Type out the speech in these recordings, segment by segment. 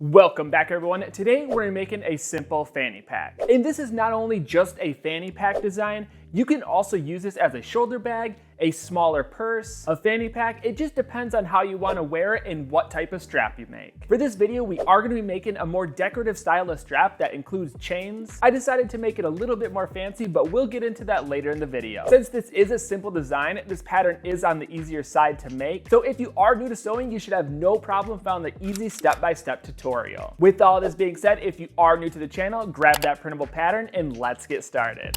Welcome back everyone. Today we're making a simple fanny pack. And this is not only just a fanny pack design, you can also use this as a shoulder bag, a smaller purse, a fanny pack. It just depends on how you want to wear it and what type of strap you make. For this video, we are going to be making a more decorative style of strap that includes chains. I decided to make it a little bit more fancy, but we'll get into that later in the video. Since this is a simple design, this pattern is on the easier side to make. So if you are new to sewing, you should have no problem following the easy step-by-step tutorial. With all this being said, if you are new to the channel, grab that printable pattern and let's get started.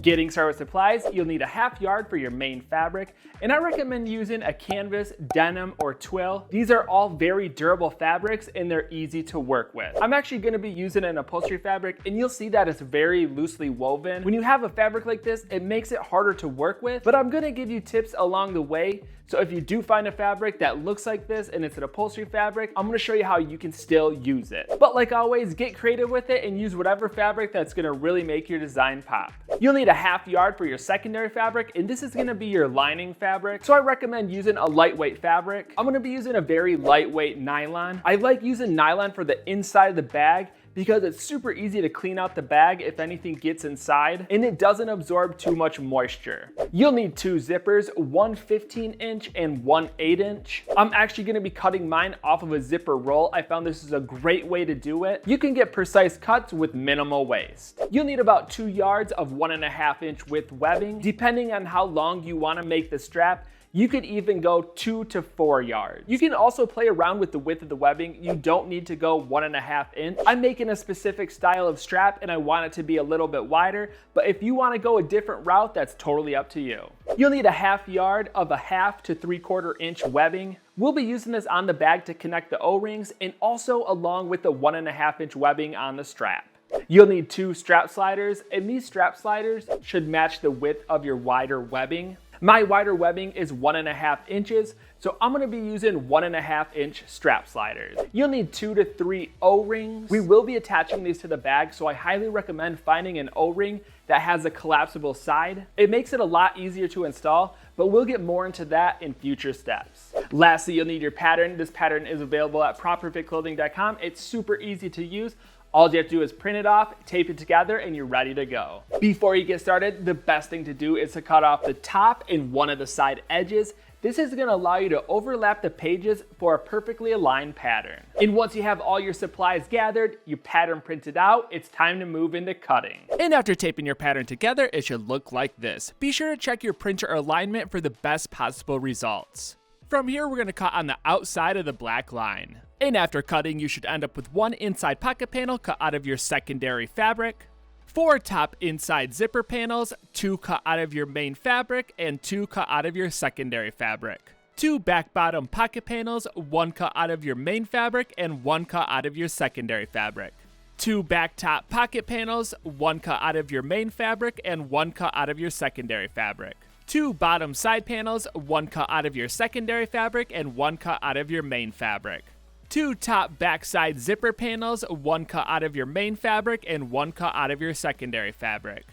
Getting started with supplies, you'll need a half yard for your main fabric, and I recommend using a canvas, denim, or twill. These are all very durable fabrics and they're easy to work with. I'm actually going to be using an upholstery fabric, and you'll see that it's very loosely woven. When you have a fabric like this, it makes it harder to work with, but I'm going to give you tips along the way. So if you do find a fabric that looks like this and it's an upholstery fabric, I'm going to show you how you can still use it. But like always, get creative with it and use whatever fabric that's going to really make your design pop. You'll need a half yard for your secondary fabric, and this is going to be your lining fabric. So I recommend using a lightweight fabric. I'm going to be using a very lightweight nylon. I like using nylon for the inside of the bag because it's super easy to clean out the bag if anything gets inside, and it doesn't absorb too much moisture. You'll need two zippers, one 15-inch and one 8-inch. I'm actually gonna be cutting mine off of a zipper roll. I found this is a great way to do it. You can get precise cuts with minimal waste. You'll need about 2 yards of 1.5-inch width webbing. Depending on how long you wanna make the strap, you could even go 2 to 4 yards. You can also play around with the width of the webbing. You don't need to go 1.5 inch. I'm making a specific style of strap and I want it to be a little bit wider, but if you want to go a different route, that's totally up to you. You'll need a half yard of a 1/2 to 3/4 inch webbing. We'll be using this on the bag to connect the O-rings and also along with the 1.5-inch webbing on the strap. You'll need 2 strap sliders, and these strap sliders should match the width of your wider webbing. My wider webbing is 1.5 inches, so I'm gonna be using 1.5-inch strap sliders. You'll need 2 to 3 O-rings. We will be attaching these to the bag, so I highly recommend finding an O-ring that has a collapsible side. It makes it a lot easier to install, but we'll get more into that in future steps. Lastly, you'll need your pattern. This pattern is available at properfitclothing.com. It's super easy to use. All you have to do is print it off, tape it together, and you're ready to go. Before you get started, the best thing to do is to cut off the top and one of the side edges. This is going to allow you to overlap the pages for a perfectly aligned pattern. And once you have all your supplies gathered, your pattern printed out, it's time to move into cutting. And after taping your pattern together, it should look like this. Be sure to check your printer alignment for the best possible results. From here, we're going to cut on the outside of the black line. And after cutting, you should end up with 1 inside pocket panel cut out of your secondary fabric, 4 top inside zipper panels, 2 cut out of your main fabric, and 2 cut out of your secondary fabric, 2 back bottom pocket panels, 1 cut out of your main fabric, and 1 cut out of your secondary fabric, 2 back top pocket panels, 1 cut out of your main fabric, and 1 cut out of your secondary fabric, 2 bottom side panels, 1 cut out of your secondary fabric, and 1 cut out of your main fabric, 2 top backside zipper panels, 1 cut out of your main fabric, and 1 cut out of your secondary fabric.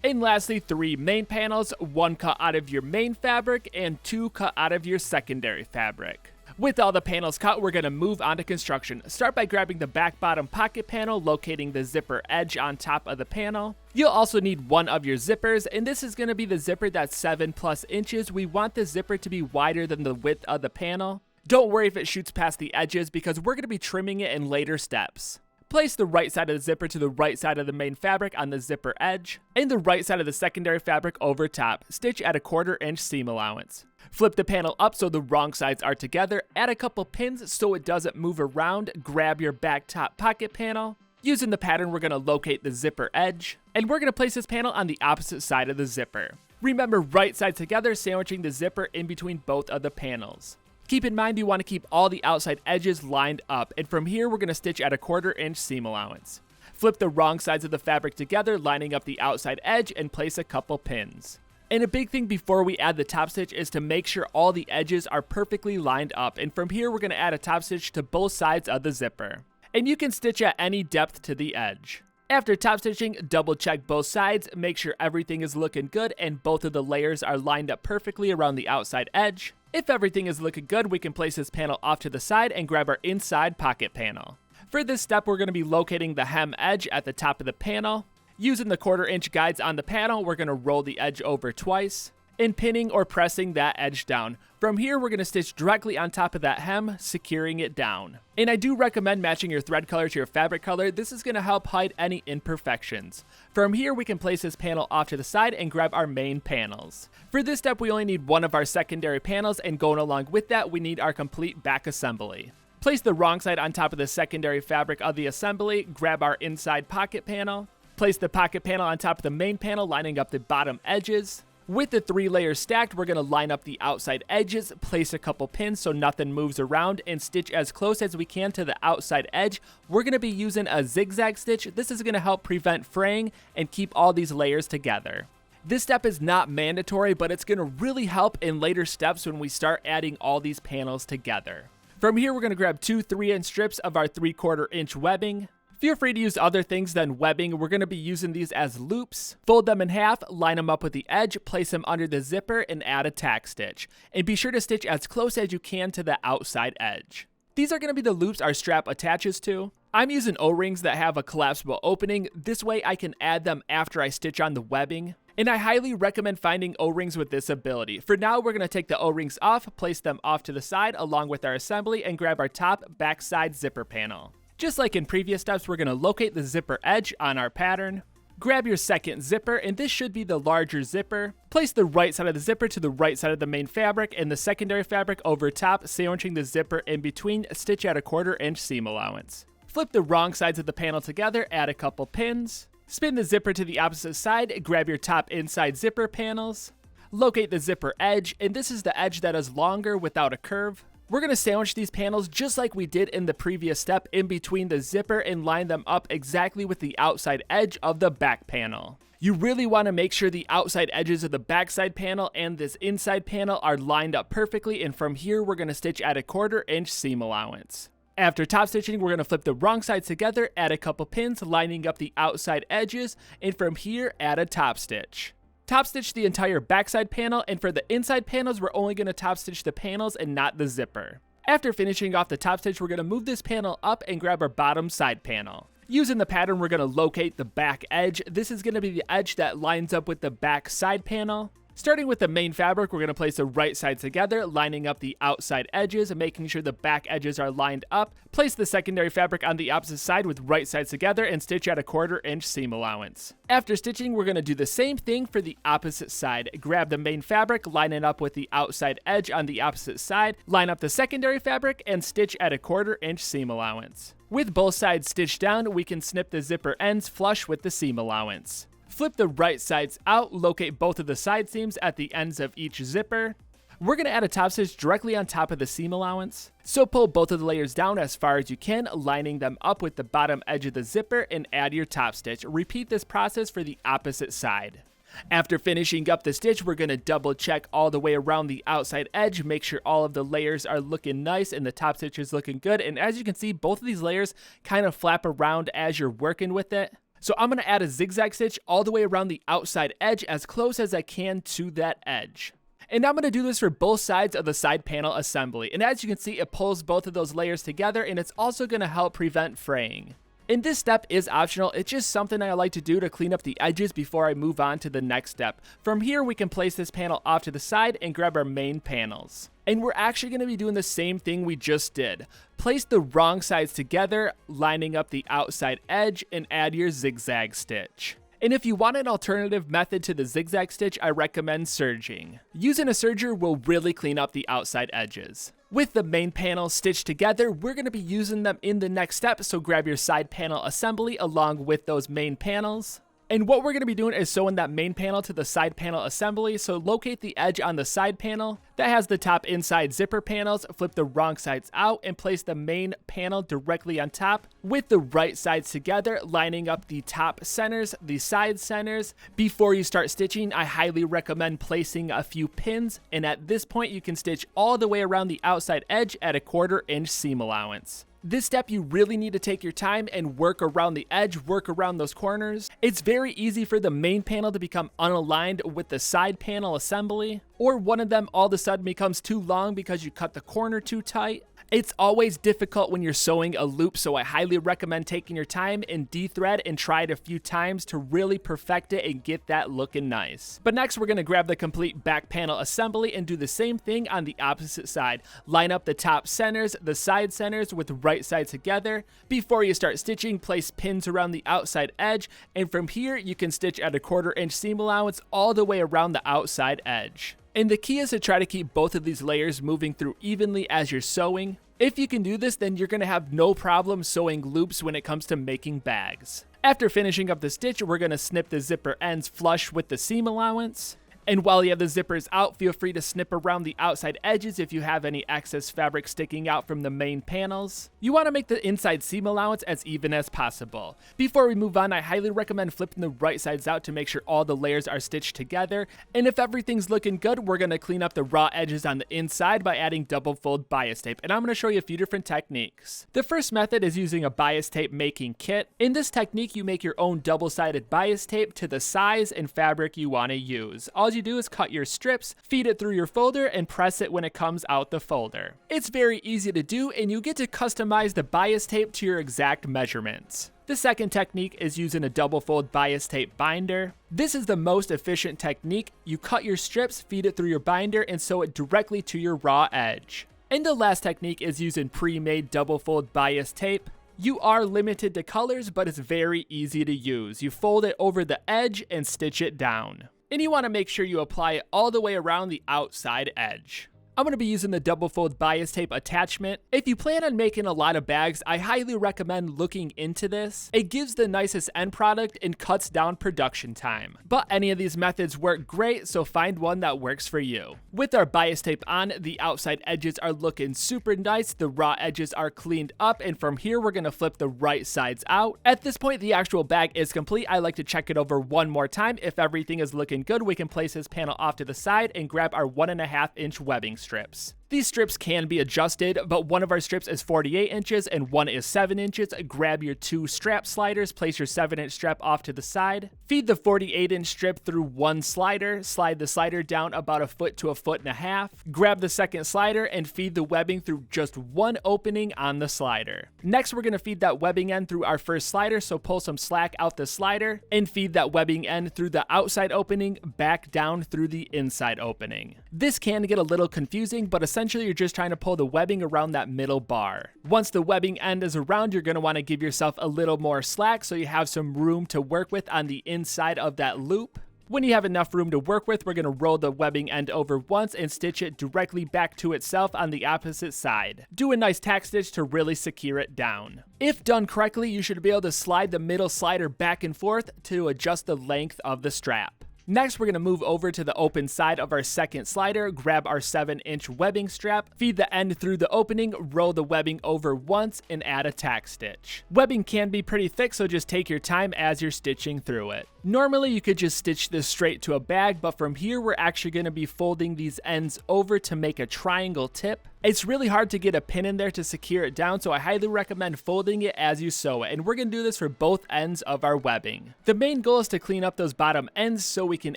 And lastly, 3 main panels, 1 cut out of your main fabric, and 2 cut out of your secondary fabric. With all the panels cut, we're going to move on to construction. Start by grabbing the back bottom pocket panel, locating the zipper edge on top of the panel. You'll also need 1 of your zippers, and this is going to be the zipper that's 7+ inches. We want the zipper to be wider than the width of the panel. Don't worry if it shoots past the edges because we're going to be trimming it in later steps. Place the right side of the zipper to the right side of the main fabric on the zipper edge, and the right side of the secondary fabric over top. Stitch at a 1/4 inch seam allowance. Flip the panel up so the wrong sides are together. Add a couple pins so it doesn't move around. Grab your back top pocket panel. Using the pattern, we're going to locate the zipper edge, and we're going to place this panel on the opposite side of the zipper. Remember, right sides together, sandwiching the zipper in between both of the panels. Keep in mind you want to keep all the outside edges lined up, and from here we're going to stitch at a 1/4 inch seam allowance. Flip the wrong sides of the fabric together, lining up the outside edge, and place a couple pins. And a big thing before we add the top stitch is to make sure all the edges are perfectly lined up, and from here we're going to add a top stitch to both sides of the zipper. And you can stitch at any depth to the edge. After top stitching, double check both sides, make sure everything is looking good and both of the layers are lined up perfectly around the outside edge. If everything is looking good, we can place this panel off to the side and grab our inside pocket panel. For this step, we're going to be locating the hem edge at the top of the panel. Using the 1/4 inch guides on the panel, we're going to roll the edge over twice and pinning or pressing that edge down. From here, we're going to stitch directly on top of that hem, securing it down. And I do recommend matching your thread color to your fabric color. This is going to help hide any imperfections. From here, we can place this panel off to the side and grab our main panels. For this step, we only need one of our secondary panels, and going along with that, we need our complete back assembly. Place the wrong side on top of the secondary fabric of the assembly, grab our inside pocket panel. Place the pocket panel on top of the main panel, lining up the bottom edges. With the 3 layers stacked, we're going to line up the outside edges, place a couple pins so nothing moves around, and stitch as close as we can to the outside edge. We're going to be using a zigzag stitch. This is going to help prevent fraying and keep all these layers together. This step is not mandatory, but it's going to really help in later steps when we start adding all these panels together. From here, we're going to grab 2 3-inch strips of our 3/4 inch webbing. Feel free to use other things than webbing. We're going to be using these as loops. Fold them in half, line them up with the edge, place them under the zipper, and add a tack stitch. And be sure to stitch as close as you can to the outside edge. These are going to be the loops our strap attaches to. I'm using O-rings that have a collapsible opening. This way I can add them after I stitch on the webbing. And I highly recommend finding O-rings with this ability. For now, we're going to take the O-rings off, place them off to the side along with our assembly, and grab our top backside zipper panel. Just like in previous steps, we're going to locate the zipper edge on our pattern. Grab your second zipper, and this should be the larger zipper. Place the right side of the zipper to the right side of the main fabric and the secondary fabric over top, sandwiching the zipper in between, stitch at a 1/4 inch seam allowance. Flip the wrong sides of the panel together, add a couple pins. Spin the zipper to the opposite side, grab your top inside zipper panels. Locate the zipper edge, and this is the edge that is longer without a curve. We're going to sandwich these panels just like we did in the previous step in between the zipper and line them up exactly with the outside edge of the back panel. You really want to make sure the outside edges of the backside panel and this inside panel are lined up perfectly, and from here we're going to stitch at a 1/4 inch seam allowance. After top stitching, we're going to flip the wrong sides together, add a couple pins lining up the outside edges, and from here add a top stitch. Top stitch the entire backside panel, and for the inside panels, we're only going to top stitch the panels and not the zipper. After finishing off the top stitch, we're going to move this panel up and grab our bottom side panel. Using the pattern, we're going to locate the back edge. This is going to be the edge that lines up with the back side panel. Starting with the main fabric, we're going to place the right sides together, lining up the outside edges and making sure the back edges are lined up. Place the secondary fabric on the opposite side with right sides together and stitch at a 1/4 inch seam allowance. After stitching, we're going to do the same thing for the opposite side. Grab the main fabric, line it up with the outside edge on the opposite side, line up the secondary fabric, and stitch at a 1/4 inch seam allowance. With both sides stitched down, we can snip the zipper ends flush with the seam allowance. Flip the right sides out, locate both of the side seams at the ends of each zipper. We're going to add a top stitch directly on top of the seam allowance. So pull both of the layers down as far as you can, lining them up with the bottom edge of the zipper, and add your top stitch. Repeat this process for the opposite side. After finishing up the stitch, we're going to double check all the way around the outside edge, make sure all of the layers are looking nice and the top stitch is looking good. And as you can see, both of these layers kind of flap around as you're working with it. So I'm going to add a zigzag stitch all the way around the outside edge as close as I can to that edge. And I'm going to do this for both sides of the side panel assembly. And as you can see, it pulls both of those layers together, and it's also going to help prevent fraying. And this step is optional. It's just something I like to do to clean up the edges before I move on to the next step. From here, we can place this panel off to the side and grab our main panels. And we're actually going to be doing the same thing we just did. Place the wrong sides together, lining up the outside edge, and add your zigzag stitch. And if you want an alternative method to the zigzag stitch, I recommend serging. Using a serger will really clean up the outside edges. With the main panels stitched together, we're going to be using them in the next step, so grab your side panel assembly along with those main panels. And what we're going to be doing is sewing that main panel to the side panel assembly, so locate the edge on the side panel that has the top inside zipper panels, flip the wrong sides out, and place the main panel directly on top with the right sides together, lining up the top centers, the side centers. Before you start stitching, I highly recommend placing a few pins, and at this point you can stitch all the way around the outside edge at a 1/4 inch seam allowance. This step you really need to take your time and work around the edge, work around those corners. It's very easy for the main panel to become unaligned with the side panel assembly, or one of them all of a sudden becomes too long because you cut the corner too tight. It's always difficult when you're sewing a loop, so I highly recommend taking your time and de-thread and try it a few times to really perfect it and get that looking nice. But next we're going to grab the complete back panel assembly and do the same thing on the opposite side. Line up the top centers, the side centers with the right side together. Before you start stitching, place pins around the outside edge, and from here you can stitch at a 1/4 inch seam allowance all the way around the outside edge. And the key is to try to keep both of these layers moving through evenly as you're sewing. If you can do this, then you're going to have no problem sewing loops when it comes to making bags. After finishing up the stitch, we're going to snip the zipper ends flush with the seam allowance. And while you have the zippers out, feel free to snip around the outside edges if you have any excess fabric sticking out from the main panels. You want to make the inside seam allowance as even as possible. Before we move on, I highly recommend flipping the right sides out to make sure all the layers are stitched together. And if everything's looking good, we're going to clean up the raw edges on the inside by adding double fold bias tape. And I'm going to show you a few different techniques. The first method is using a bias tape making kit. In this technique, you make your own double-sided bias tape to the size and fabric you want to use. All you do is cut your strips, feed it through your folder, and press it when it comes out the folder. It's very easy to do, and you get to customize the bias tape to your exact measurements. The second technique is using a double fold bias tape binder. This is the most efficient technique. You cut your strips, feed it through your binder, and sew it directly to your raw edge. And the last technique is using pre-made double fold bias tape. You are limited to colors, but it's very easy to use. You fold it over the edge and stitch it down. And you want to make sure you apply it all the way around the outside edge. I'm going to be using the double fold bias tape attachment. If you plan on making a lot of bags, I highly recommend looking into this. It gives the nicest end product and cuts down production time. But any of these methods work great, so find one that works for you. With our bias tape on, the outside edges are looking super nice, the raw edges are cleaned up, and from here we're going to flip the right sides out. At this point, the actual bag is complete. I like to check it over one more time. If everything is looking good, we can place this panel off to the side and grab our 1.5 inch webbing strips. These strips can be adjusted, but one of our strips is 48 inches and one is 7 inches. Grab your 2 strap sliders, place your 7-inch strap off to the side. Feed the 48-inch strip through one slider, slide the slider down about 1 foot to 1.5 feet. Grab the second slider and feed the webbing through just one opening on the slider. Next, we're going to feed that webbing end through our first slider, so pull some slack out the slider and feed that webbing end through the outside opening back down through the inside opening. This can get a little confusing, but essentially you're just trying to pull the webbing around that middle bar. Once the webbing end is around, you're going to want to give yourself a little more slack so you have some room to work with on the inside of that loop. When you have enough room to work with, we're going to roll the webbing end over once and stitch it directly back to itself on the opposite side. Do a nice tack stitch to really secure it down. If done correctly, you should be able to slide the middle slider back and forth to adjust the length of the strap. Next, we're going to move over to the open side of our second slider, grab our 7-inch webbing strap, feed the end through the opening, roll the webbing over once, and add a tack stitch. Webbing can be pretty thick, so just take your time as you're stitching through it. Normally, you could just stitch this straight to a bag, but from here, we're actually going to be folding these ends over to make a triangle tip. It's really hard to get a pin in there to secure it down, so I highly recommend folding it as you sew it, and we're going to do this for both ends of our webbing. The main goal is to clean up those bottom ends so we can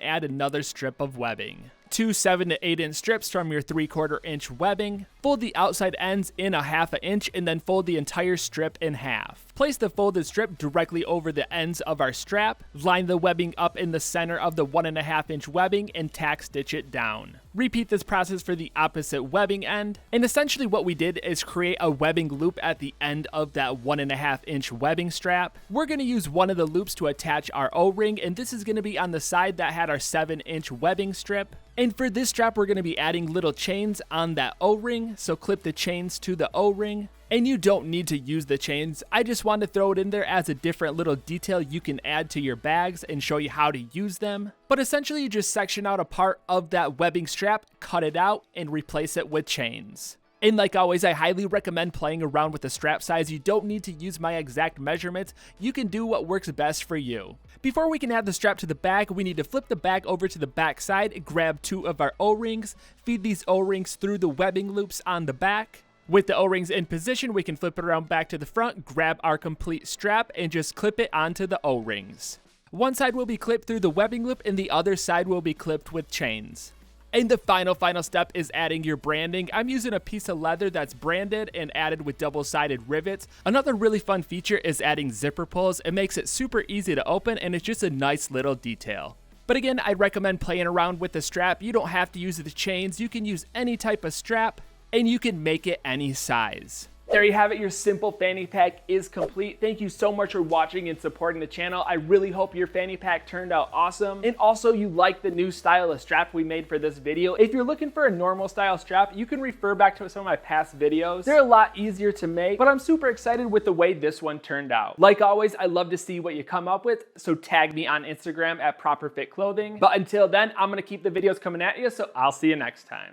add another strip of webbing. 2 7 to 8 inch strips from your 3/4 inch webbing. Fold the outside ends in 1/2 inch and then fold the entire strip in half. Place the folded strip directly over the ends of our strap. Line the webbing up in the center of the 1.5 inch webbing and tack stitch it down. Repeat this process for the opposite webbing end. And essentially what we did is create a webbing loop at the end of that 1.5 inch webbing strap. We're going to use one of the loops to attach our O-ring, and this is going to be on the side that had our 7-inch webbing strip. And for this strap, we're going to be adding little chains on that O-ring, so clip the chains to the O-ring. And you don't need to use the chains. I just want to throw it in there as a different little detail you can add to your bags and show you how to use them. But essentially, you just section out a part of that webbing strap, cut it out, and replace it with chains. And like always, I highly recommend playing around with the strap size. You don't need to use my exact measurements. You can do what works best for you. Before we can add the strap to the bag, we need to flip the bag over to the back side, grab 2 of our O-rings, feed these O-rings through the webbing loops on the back. With the O-rings in position, we can flip it around back to the front, grab our complete strap, and just clip it onto the O-rings. One side will be clipped through the webbing loop and the other side will be clipped with chains. And the final step is adding your branding. I'm using a piece of leather that's branded and added with double-sided rivets. Another really fun feature is adding zipper pulls. It makes it super easy to open and it's just a nice little detail. But again, I'd recommend playing around with the strap. You don't have to use the chains. You can use any type of strap and you can make it any size. There you have it, your simple fanny pack is complete. Thank you so much for watching and supporting the channel. I really hope your fanny pack turned out awesome. And also you like the new style of strap we made for this video. If you're looking for a normal style strap, you can refer back to some of my past videos. They're a lot easier to make, but I'm super excited with the way this one turned out. Like always, I love to see what you come up with, so tag me on Instagram at Properfit Clothing. But until then, I'm gonna keep the videos coming at you, so I'll see you next time.